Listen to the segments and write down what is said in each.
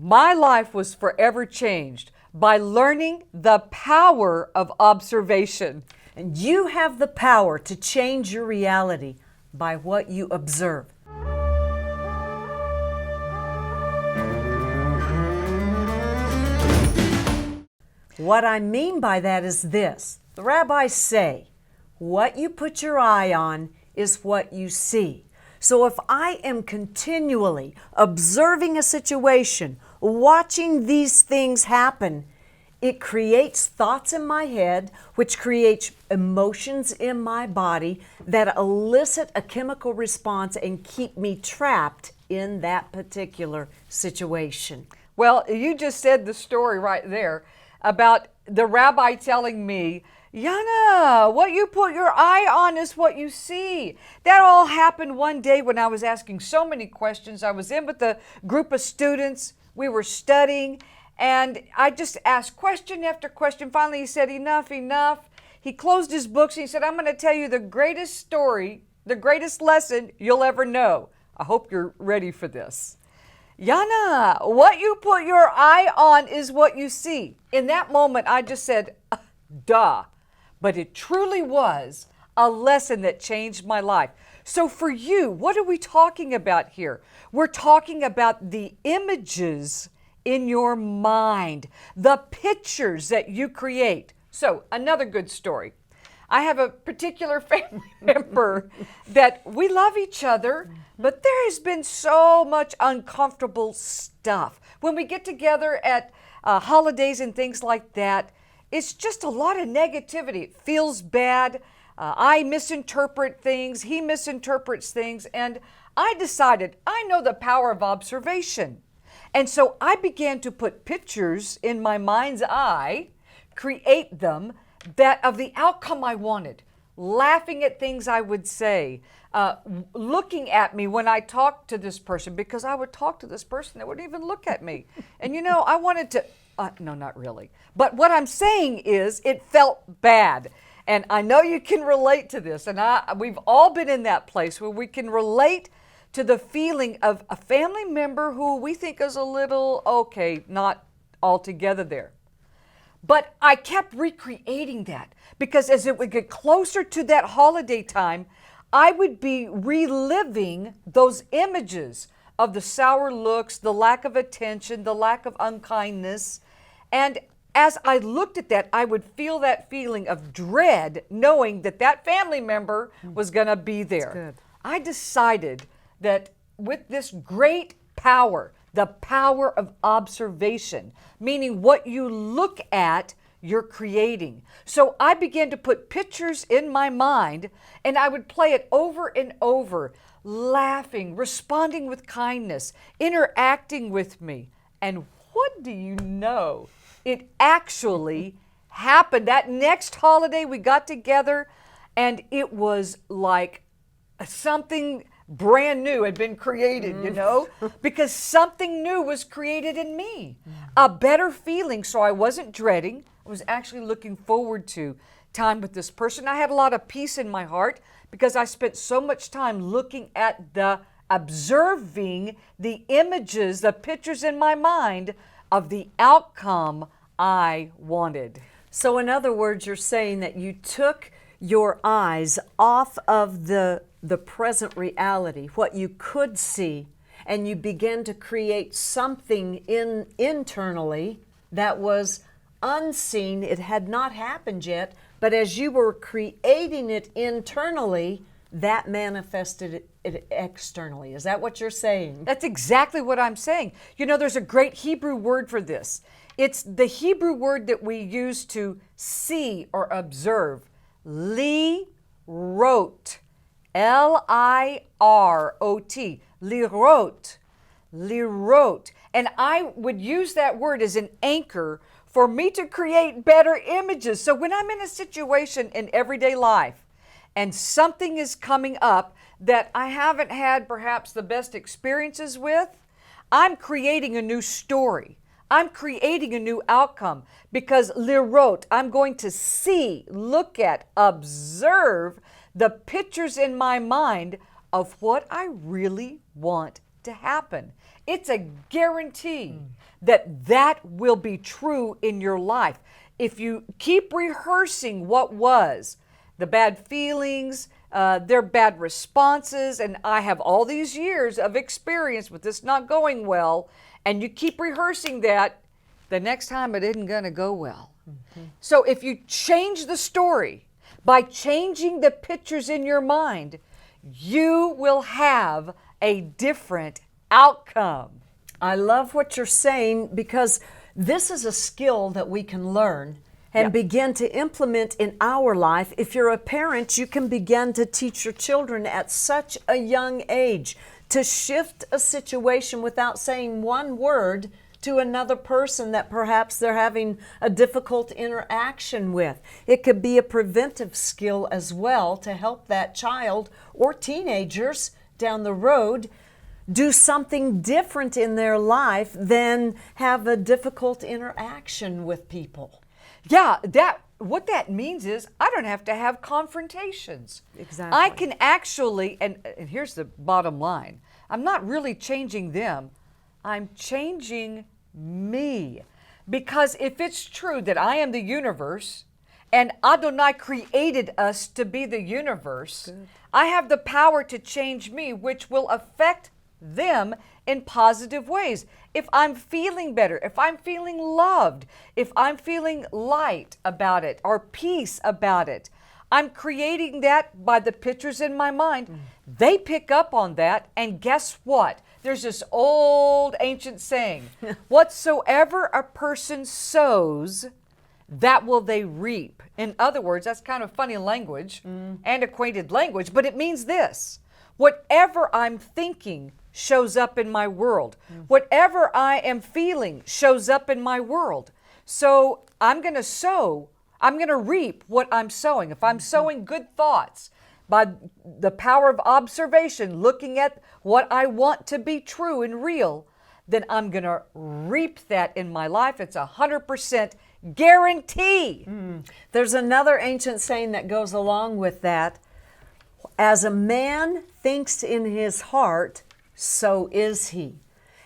my life was forever changed by learning the power of observation. And you have the power to change your reality by what you observe. What I mean by that is this. The rabbis say, what you put your eye on is what you see. So if I am continually observing a situation, watching these things happen, it creates thoughts in my head, which creates emotions in my body that elicit a chemical response and keep me trapped in that particular situation. Well, you just said the story right there about the rabbi telling me, Yana, what you put your eye on is what you see. That all happened one day when I was asking so many questions. I was in with a group of students. We were studying, and I just asked question after question. Finally, he said, enough, enough. He closed his books and he said, I'm going to tell you the greatest story, the greatest lesson you'll ever know. I hope you're ready for this. Yana, what you put your eye on is what you see. In that moment, I just said, duh. But it truly was a lesson that changed my life. So for you, what are we talking about here? We're talking about the images in your mind, the pictures that you create. So another good story. I have a particular family member that we love each other, but there has been so much uncomfortable stuff. When we get together at holidays and things like that, it's just a lot of negativity. It feels bad. I misinterpret things. He misinterprets things. And I decided I know the power of observation. And so I began to put pictures in my mind's eye, create them, that of the outcome I wanted, laughing at things I would say, looking at me when I talked to this person, because I would talk to this person that wouldn't even look at me. And you know, I wanted to, no, not really. But what I'm saying is it felt bad. And I know you can relate to this. And we've all been in that place where we can relate to the feeling of a family member who we think is a little, okay, not altogether there. But I kept recreating that because as it would get closer to that holiday time, I would be reliving those images of the sour looks, the lack of attention, the lack of unkindness. And as I looked at that, I would feel that feeling of dread, knowing that that family member was going to be there. I decided that with this great power, the power of observation, meaning what you look at, you're creating. So I began to put pictures in my mind, and I would play it over and over, laughing, responding with kindness, interacting with me. And what do you know? It actually happened. That next holiday we got together, and it was like something brand new had been created, you know, because something new was created in me, a better feeling. So I wasn't dreading. I was actually looking forward to time with this person. I had a lot of peace in my heart because I spent so much time looking at observing the images, the pictures in my mind of the outcome I wanted. So in other words, you're saying that you took your eyes off of the present reality, what you could see, and you began to create something internally that was unseen. It had not happened yet, but as you were creating it internally, that manifested it externally. Is that what you're saying? That's exactly what I'm saying. You know, there's a great Hebrew word for this. It's the Hebrew word that we use to see or observe. Lirot. L-I-R-O-T. Lirot. Lirot. And I would use that word as an anchor for me to create better images. So when I'm in a situation in everyday life and something is coming up that I haven't had perhaps the best experiences with, I'm creating a new story. I'm creating a new outcome because lirot, I'm going to see, look at, observe the pictures in my mind of what I really want to happen. It's a guarantee that will be true in your life. If you keep rehearsing what was, the bad feelings, their bad responses, and I have all these years of experience with this not going well, and you keep rehearsing that, the next time it isn't going to go well. So if you change the story by changing the pictures in your mind, you will have a different outcome. I love what you're saying, because this is a skill that we can learn and begin to implement in our life. If you're a parent, you can begin to teach your children at such a young age to shift a situation without saying one word to another person that perhaps they're having a difficult interaction with. It could be a preventive skill as well to help that child or teenagers down the road do something different in their life than have a difficult interaction with people. Yeah, what that means is I don't have to have confrontations. Exactly. I can actually, and here's the bottom line, I'm not really changing them, I'm changing me. Because if it's true that I am the universe and Adonai created us to be the universe, I have the power to change me, which will affect them in positive ways. If I'm feeling better, if I'm feeling loved, if I'm feeling light about it or peace about it, I'm creating that by the pictures in my mind. They pick up on that, and guess what? There's this old ancient saying, whatsoever a person sows, that will they reap. In other words, that's kind of funny language, antiquated language, but it means this: whatever I'm thinking shows up in my world. Whatever I am feeling shows up in my world. So I'm going to sow, I'm going to reap what I'm sowing. If I'm sowing good thoughts by the power of observation, looking at what I want to be true and real, then I'm going to reap that in my life. It's 100% guarantee. There's another ancient saying that goes along with that. As a man thinks in his heart, so is he.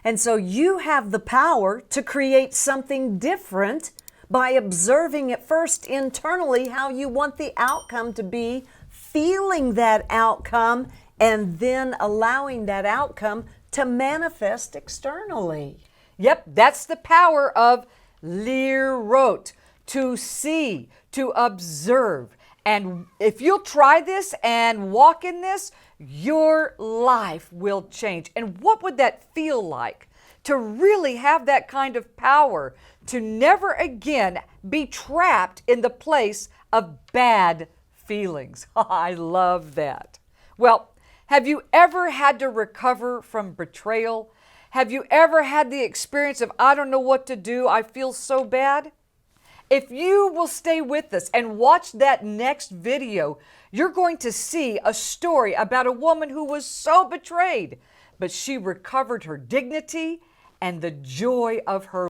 And so you have the power to create something different by observing at first internally how you want the outcome to be, feeling that outcome, and then allowing that outcome to manifest externally. Yep, that's the power of lirot, to see, to observe. And if you'll try this and walk in this, your life will change. And what would that feel like to really have that kind of power, to never again be trapped in the place of bad feelings? I love that. Well, have you ever had to recover from betrayal? Have you ever had the experience of, I don't know what to do, I feel so bad? If you will stay with us and watch that next video, you're going to see a story about a woman who was so betrayed, but she recovered her dignity and the joy of her